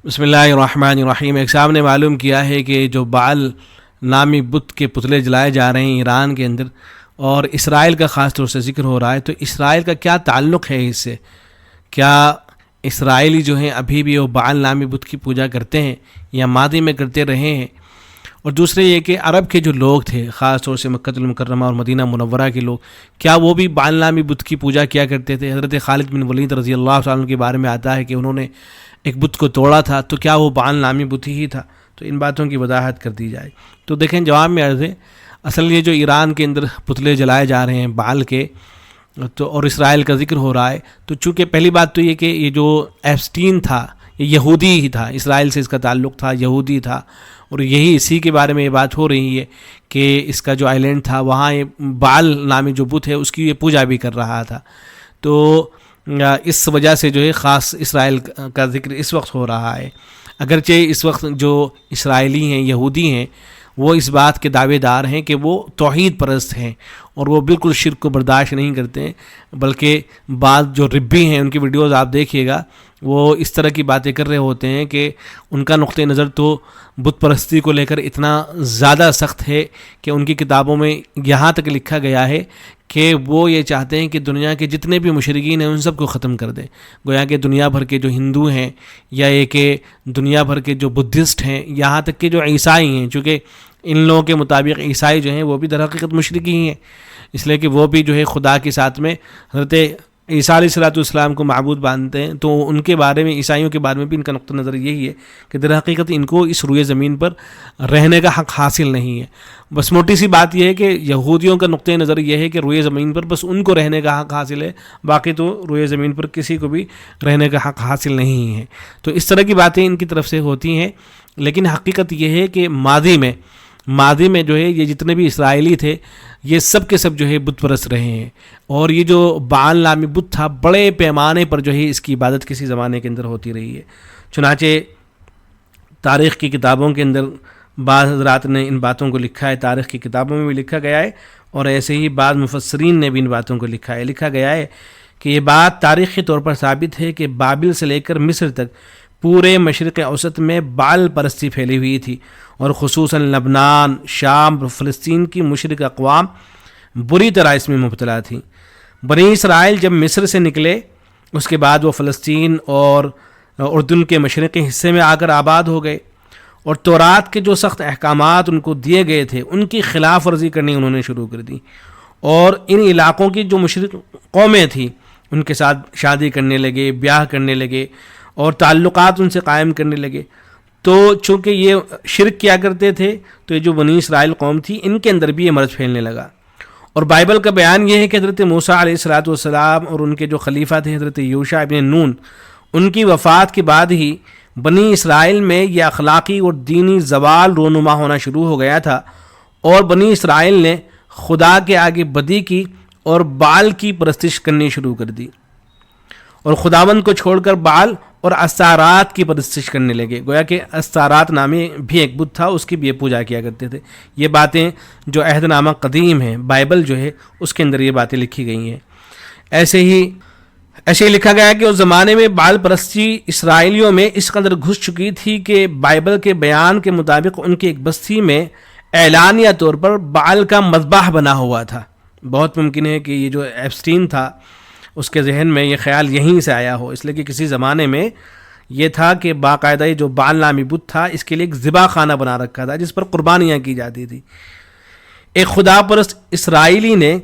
بسم اللہ الرحمن الرحیم۔ ایک صاحب نے معلوم کیا ہے کہ جو بعل نامی بت کے پتلے جلائے جا رہے ہیں ایران کے اندر، اور اسرائیل کا خاص طور سے ذکر ہو رہا ہے، تو اسرائیل کا کیا تعلق ہے اس سے؟ کیا اسرائیلی جو ہیں ابھی بھی وہ بعل نامی بت کی پوجا کرتے ہیں یا ماضی میں کرتے رہے ہیں؟ اور دوسرے یہ کہ عرب کے جو لوگ تھے، خاص طور سے مکہ المکرمہ اور مدینہ منورہ کے لوگ، کیا وہ بھی بعل نامی بت کی پوجا کیا کرتے تھے؟ حضرت خالد بن ولید رضی اللہ عنہ کے بارے میں آتا ہے کہ انہوں نے ایک بت کو توڑا تھا، تو کیا وہ بعل نامی بت ہی تھا؟ تو ان باتوں کی وضاحت کر دی جائے تو دیکھیں جواب میں عرض ہے، اصل یہ جو ایران کے اندر پتلے جلائے جا رہے ہیں بعل کے، تو اور اسرائیل کا ذکر ہو رہا ہے، تو چونکہ پہلی بات تو یہ کہ یہ جو ایپسٹین تھا یہ یہودی ہی تھا، اسرائیل سے اس کا تعلق تھا، یہودی تھا، اور یہی اسی کے بارے میں یہ بات ہو رہی ہے کہ اس کا جو آئلینڈ تھا وہاں یہ بعل نامی جو بت ہے اس کی یہ پوجا بھی کر رہا تھا، تو اس وجہ سے جو ہے خاص اسرائیل کا ذکر اس وقت ہو رہا ہے۔ اگرچہ اس وقت جو اسرائیلی ہیں، یہودی ہیں، وہ اس بات کے دعوے دار ہیں کہ وہ توحید پرست ہیں اور وہ بالکل شرک کو برداشت نہیں کرتے ہیں، بلکہ بعض جو ربی ہیں ان کی ویڈیوز آپ دیکھیے گا، وہ اس طرح کی باتیں کر رہے ہوتے ہیں کہ ان کا نقطہ نظر تو بت پرستی کو لے کر اتنا زیادہ سخت ہے کہ ان کی کتابوں میں یہاں تک لکھا گیا ہے کہ وہ یہ چاہتے ہیں کہ دنیا کے جتنے بھی مشرکین ہیں ان سب کو ختم کر دیں، گویا کہ دنیا بھر کے جو ہندو ہیں یا یہ کہ دنیا بھر کے جو بدھسٹ ہیں، یہاں تک کہ جو عیسائی ہیں، چونکہ ان لوگوں کے مطابق عیسائی جو ہیں وہ بھی در حقیقت مشرک ہی ہیں، اس لیے کہ وہ بھی جو ہے خدا کے ساتھ میں حضرت عیسیٰ علیہ السلام کو معبود مانتے ہیں، تو ان کے بارے میں، عیسائیوں کے بارے میں بھی ان کا نقطہ نظر یہی ہے کہ در حقیقت ان کو اس روئے زمین پر رہنے کا حق حاصل نہیں ہے۔ بس موٹی سی بات یہ ہے کہ یہودیوں کا نقطہ نظر یہ ہے کہ روئے زمین پر بس ان کو رہنے کا حق حاصل ہے، باقی تو روئے زمین پر کسی کو بھی رہنے کا حق حاصل نہیں ہے، تو اس طرح کی باتیں ان کی طرف سے ہوتی ہیں۔ لیکن حقیقت یہ ہے کہ ماضی میں جو ہے یہ جتنے بھی اسرائیلی تھے یہ سب کے سب جو ہے بت پرست رہے ہیں، اور یہ جو بعل نامی بت تھا بڑے پیمانے پر جو ہے اس کی عبادت کسی زمانے کے اندر ہوتی رہی ہے۔ چنانچہ تاریخ کی کتابوں کے اندر بعض حضرات نے ان باتوں کو لکھا ہے، تاریخ کی کتابوں میں بھی لکھا گیا ہے، اور ایسے ہی بعض مفسرین نے بھی ان باتوں کو لکھا گیا ہے کہ یہ بات تاریخی طور پر ثابت ہے کہ بابل سے لے کر مصر تک پورے مشرق اوسط میں بعل پرستی پھیلی ہوئی تھی، اور خصوصاً لبنان، شام اور فلسطین کی مشرق اقوام بری طرح اس میں مبتلا تھیں۔ بنی اسرائیل جب مصر سے نکلے اس کے بعد وہ فلسطین اور اردن کے مشرقی حصے میں آ کر آباد ہو گئے، اور تورات کے جو سخت احکامات ان کو دیے گئے تھے ان کی خلاف ورزی کرنی انہوں نے شروع کر دی، اور ان علاقوں کی جو مشرق قومیں تھیں ان کے ساتھ شادی کرنے لگے، بیاہ کرنے لگے، اور تعلقات ان سے قائم کرنے لگے۔ تو چونکہ یہ شرک کیا کرتے تھے تو یہ جو بنی اسرائیل قوم تھی ان کے اندر بھی یہ مرض پھیلنے لگا، اور بائبل کا بیان یہ ہے کہ حضرت موسیٰ علیہ السلام اور ان کے جو خلیفہ تھے حضرت یوشع ابن نون، ان کی وفات کے بعد ہی بنی اسرائیل میں یہ اخلاقی اور دینی زوال رونما ہونا شروع ہو گیا تھا، اور بنی اسرائیل نے خدا کے آگے بدی کی اور بعل کی پرستش کرنی شروع کر دی، اور خداوند کو چھوڑ کر بعل اور استارات کی پرستش کرنے لگے، گویا کہ استارات نامی بھی ایک بت تھا، اس کی بھی یہ پوجا کیا کرتے تھے۔ یہ باتیں جو عہد نامہ قدیم ہے، بائبل جو ہے اس کے اندر یہ باتیں لکھی گئی ہیں۔ ایسے ہی لکھا گیا کہ اس زمانے میں بعل پرستی اسرائیلیوں میں اس قدر گھس چکی تھی کہ بائبل کے بیان کے مطابق ان کی ایک بستی میں اعلانیہ طور پر بعل کا مذبح بنا ہوا تھا۔ بہت ممکن ہے کہ یہ جو ایپسٹین تھا اس کے ذہن میں یہ خیال یہیں سے آیا ہو، اس لیے کہ کسی زمانے میں یہ تھا کہ باقاعدہ جو بعل نامی بت تھا اس کے لیے ایک ذبح خانہ بنا رکھا تھا جس پر قربانیاں کی جاتی تھی۔ ایک خدا پرست اسرائیلی نے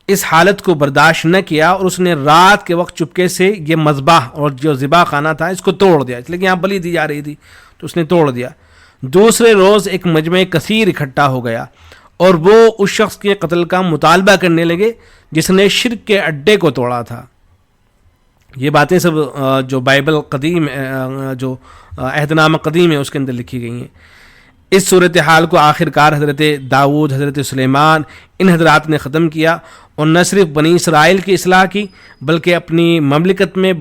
اس حالت کو برداشت نہ کیا، اور اس نے رات کے وقت چپکے سے یہ مذبح اور جو ذبح خانہ تھا اس کو توڑ دیا، اس لیے کہ یہاں بلی دی جا رہی تھی تو اس نے توڑ دیا۔ دوسرے روز ایک مجمع کثیر اکٹھا ہو گیا، اور وہ اس شخص کے قتل کا مطالبہ کرنے لگے جس نے شرک کے اڈے کو توڑا تھا۔ یہ باتیں سب جو بائبل قدیم، جو عہد نامہ قدیم ہے اس کے اندر لکھی گئی ہیں۔ اس صورتحال کو آخر کار حضرت داؤد، حضرت سلیمان، ان حضرات نے ختم کیا، اور نہ صرف بنی اسرائیل کی اصلاح کی بلکہ اپنی مملکت میں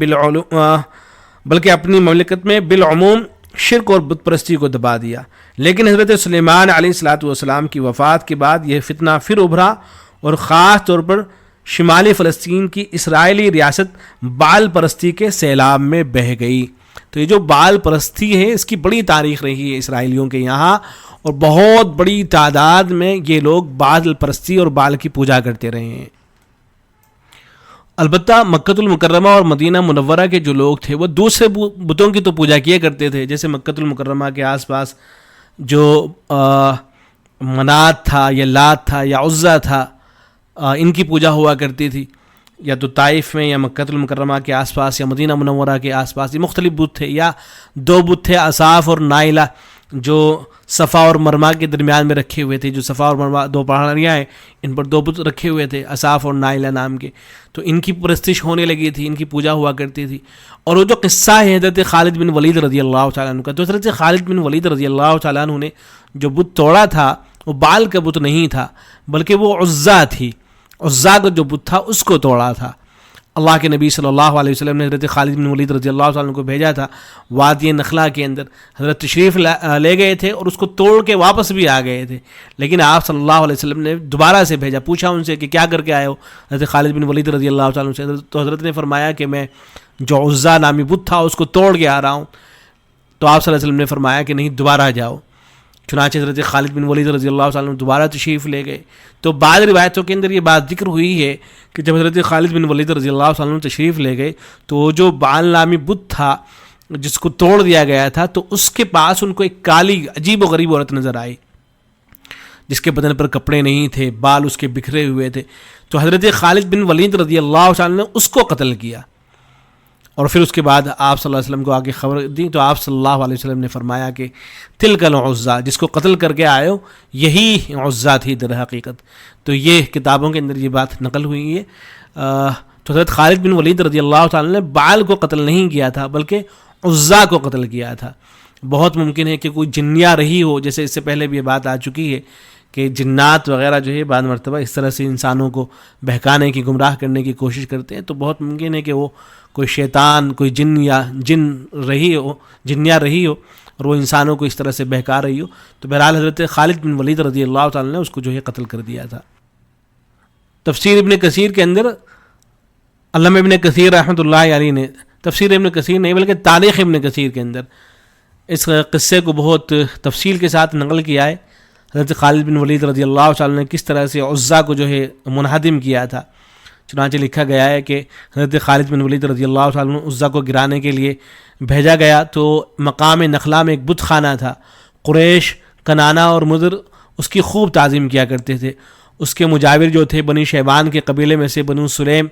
بالعموم شرک اور بت پرستی کو دبا دیا۔ لیکن حضرت سلیمان علیہ السلام کی وفات کے بعد یہ فتنہ پھر ابھرا، اور خاص طور پر شمالی فلسطین کی اسرائیلی ریاست بعل پرستی کے سیلاب میں بہہ گئی۔ تو یہ جو بال پرستی ہے اس کی بڑی تاریخ رہی ہے اسرائیلیوں کے یہاں، اور بہت بڑی تعداد میں یہ لوگ بال پرستی اور بال کی پوجا کرتے رہے ہیں۔ البتہ مکۃ المکرمہ اور مدینہ منورہ کے جو لوگ تھے وہ دوسرے بتوں کی تو پوجا کیا کرتے تھے، جیسے مکۃ المکرمہ کے آس پاس جو منات تھا یا لات تھا یا عزا تھا، ان کی پوجا ہوا کرتی تھی، یا تو طائف میں یا مکۃ المکرمہ کے آس پاس یا مدینہ منورہ کے آس پاس یہ مختلف بت تھے، یا دو بت تھے اصاف اور نائلہ جو صفا اور مروا کے درمیان میں رکھے ہوئے تھے، جو صفا اور مروا دو پہاڑیاں ہیں ان پر دو بت رکھے ہوئے تھے اصاف اور نائلہ نام کے، تو ان کی پرستش ہونے لگی تھی، ان کی پوجا ہوا کرتی تھی۔ اور وہ جو قصہ ہے حضرت خالد بن ولید رضی اللہ تعالیٰ عنہ کا، تو حضرت خالد بن ولید رضی اللہ تعالیٰ عنہ نے جو بت توڑا تھا وہ بال کا بت نہیں تھا، بلکہ وہ عزا تھی، عزا کا جو بت تھا اس کو توڑا تھا۔ اللہ کے نبی صلی اللہ علیہ وسلم نے حضرت خالد بن ولید رضی اللہ عنہ کو بھیجا تھا وادی نخلا کے اندر، حضرت تشریف لے گئے تھے اور اس کو توڑ کے واپس بھی آ گئے تھے، لیکن آپ صلی اللہ علیہ وسلم نے دوبارہ سے بھیجا، پوچھا ان سے کہ کیا کر کے آئے ہو حضرت خالد بن ولید رضی اللہ عنہ سے، تو حضرت نے فرمایا کہ میں جو عزا نامی بت تھا اس کو توڑ کے آ رہا ہوں، تو آپ صلی اللہ علیہ وسلم نے فرمایا کہ نہیں دوبارہ جاؤ۔ چنانچہ حضرت خالد بن ولید رضی اللہ عنہ دوبارہ تشریف لے گئے۔ تو بعض روایتوں کے اندر یہ بات ذکر ہوئی ہے کہ جب حضرت خالد بن ولید رضی اللہ عنہ تشریف لے گئے تو جو بال نامی بت تھا جس کو توڑ دیا گیا تھا، تو اس کے پاس ان کو ایک کالی عجیب و غریب عورت نظر آئی جس کے بدن پر کپڑے نہیں تھے، بال اس کے بکھرے ہوئے تھے، تو حضرت خالد بن ولید رضی اللہ عنہ نے اس کو قتل کیا، اور پھر اس کے بعد آپ صلی اللہ علیہ وسلم کو آگے خبر دی، تو آپ صلی اللہ علیہ وسلم نے فرمایا کہ تلک العزا، جس کو قتل کر کے آئے ہو یہی عزا تھی در حقیقت۔ تو یہ کتابوں کے اندر یہ بات نقل ہوئی ہے۔ تو حضرت خالد بن ولید رضی اللہ تعالیٰ نے بال کو قتل نہیں کیا تھا بلکہ عزا کو قتل کیا تھا۔ بہت ممکن ہے کہ کوئی جنیہ رہی ہو، جیسے اس سے پہلے بھی یہ بات آ چکی ہے کہ جنات وغیرہ جو ہے بعض مرتبہ اس طرح سے انسانوں کو بہکانے کی، گمراہ کرنے کی کوشش کرتے ہیں، تو بہت ممکن ہے کہ وہ کوئی شیطان، کوئی جن یا جنیہ رہی ہو اور وہ انسانوں کو اس طرح سے بہکا رہی ہو۔ تو بہرحال حضرت خالد بن ولید رضی اللہ تعالیٰ نے اس کو جو ہے قتل کر دیا تھا۔ تفسیر ابن کثیر کے اندر علامہ ابن کثیر رحمۃ اللہ علیہ نے، تفسیر ابن کثیر نہیں بلکہ تاریخ ابن کثیر کے اندر اس قصے کو بہت تفصیل کے ساتھ نقل کیا ہے، حضرت خالد بن ولید رضی اللہ تعالیٰ نے کس طرح سے عزا کو جو ہے منہدم کیا تھا۔ چنانچہ لکھا گیا ہے کہ حضرت خالد بن ولید رضی اللہ تعالیٰ عنہ عزا کو گرانے کے لیے بھیجا گیا، تو مقام نخلا میں ایک بت خانہ تھا، قریش، کنانہ اور مضر اس کی خوب تعظیم کیا کرتے تھے۔ اس کے مجاور جو تھے بنی شیبان کے قبیلے میں سے بنو سلیم،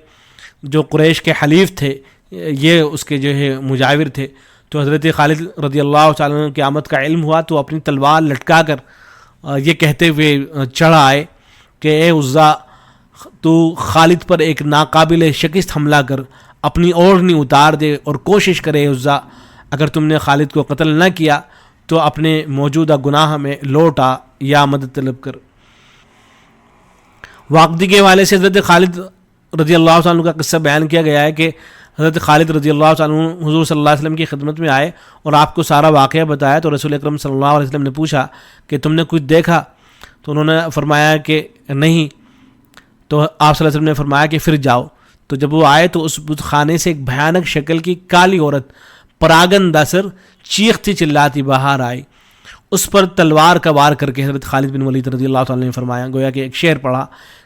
جو قریش کے حلیف تھے، یہ اس کے جو ہے مجاور تھے۔ تو حضرت خالد رضی اللہ تعالیٰ عنہ کی آمد کا علم ہوا تو اپنی تلوار لٹکا کر یہ کہتے ہوئے چڑھ آئے کہ اے عزا، تو خالد پر ایک ناقابل شکست حملہ کر، اپنی اوڑھنی اتار دے اور کوشش کرے عزا، اگر تم نے خالد کو قتل نہ کیا تو اپنے موجودہ گناہ میں لوٹ آ یا مدد طلب کر۔ واقعی کے حوالے سے حضرت خالد رضی اللہ عنہ کا قصہ بیان کیا گیا ہے کہ حضرت خالد رضی اللہ عنہ حضور صلی اللہ علیہ وسلم کی خدمت میں آئے اور آپ کو سارا واقعہ بتایا، تو رسول اکرم صلی اللہ علیہ وسلم نے پوچھا کہ تم نے کچھ دیکھا؟ تو انہوں نے فرمایا کہ نہیں۔ تو آپ صلی اللہ علیہ وسلم نے فرمایا کہ پھر جاؤ۔ تو جب وہ آئے تو اس بت خانے سے ایک بھیانک شکل کی کالی عورت پراگن دسر چیختی چلاتی باہر آئی، اس پر تلوار کا وار کر کے حضرت خالد بن ولید رضی اللہ تعالیٰ نے فرمایا، گویا کہ ایک شعر پڑھا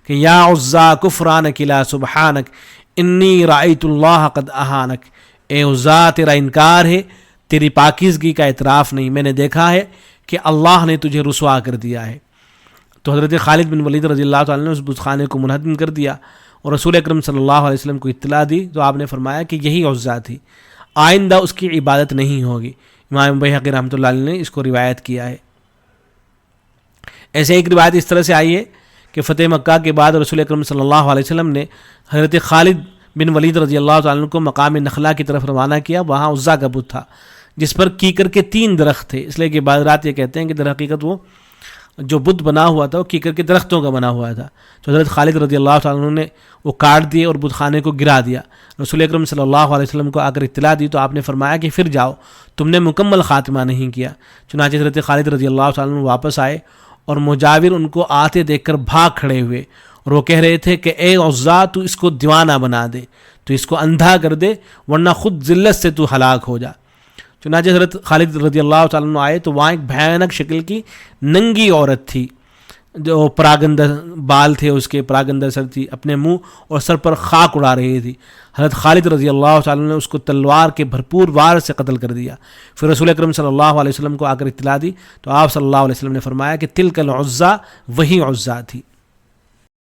کہ یا عزا کفرانک لا سبحانک انی رأیت اللہ قد اہانک، اے عزا تیرا انکار ہے، تیری پاکیزگی کا اعتراف نہیں، میں نے دیکھا ہے کہ اللہ نے تجھے رسوا کر دیا ہے۔ تو حضرت خالد بن ولید رضی اللہ تعالیٰ نے اس بت خانے کو منہدم کر دیا اور رسول اکرم صلی اللہ علیہ وسلم کو اطلاع دی، تو آپ نے فرمایا کہ یہی عزا تھی، آئندہ اس کی عبادت نہیں ہوگی۔ امام بیہقی رحمۃ اللہ علیہ نے اس کو روایت کیا ہے۔ ایسے ایک روایت اس طرح سے آئی ہے کہ فتح مکہ کے بعد رسول اکرم صلی اللہ علیہ وسلم نے حضرت خالد بن ولید رضی اللہ تعالیٰ عنہ کو مقام نخلا کی طرف روانہ کیا، وہاں عزا کا بت تھا جس پر کیکر کے 3 درخت تھے، اس لیے کہ بعض رات یہ کہتے ہیں کہ در حقیقت وہ جو بت بنا ہوا تھا وہ کیکر کے درختوں کا بنا ہوا تھا۔ تو حضرت خالد رضی اللہ تعالیٰ عنہ نے وہ کاٹ دیے اور بت خانے کو گرا دیا۔ رسول اکرم صلی اللہ علیہ وسلم کو آ کر اطلاع دی تو آپ نے فرمایا کہ پھر جاؤ، تم نے مکمل خاتمہ نہیں کیا۔ چنانچہ حضرت خالد رضی اللہ تعالیٰ عنہ واپس آئے اور مجاور ان کو آتے دیکھ کر بھاگ کھڑے ہوئے اور وہ کہہ رہے تھے کہ اے عزا، تو اس کو دیوانہ بنا دے، تو اس کو اندھا کر دے، ورنہ خود ذلت سے تو ہلاک ہو جا۔ چنانچہ حضرت خالد رضی اللہ تعالیٰ عنہ آئے تو وہاں ایک بھیانک شکل کی ننگی عورت تھی، جو پراگندہ بال تھے، اس کے پراگندہ سر تھی، اپنے منہ اور سر پر خاک اڑا رہی تھی۔ حضرت خالد رضی اللہ تعالیٰ نے اس کو تلوار کے بھرپور وار سے قتل کر دیا۔ پھر رسول اکرم صلی اللہ علیہ وسلم کو آ کر اطلاع دی تو آپ صلی اللہ علیہ وسلم نے فرمایا کہ تلک العزیٰ، وہی عزیٰ تھی۔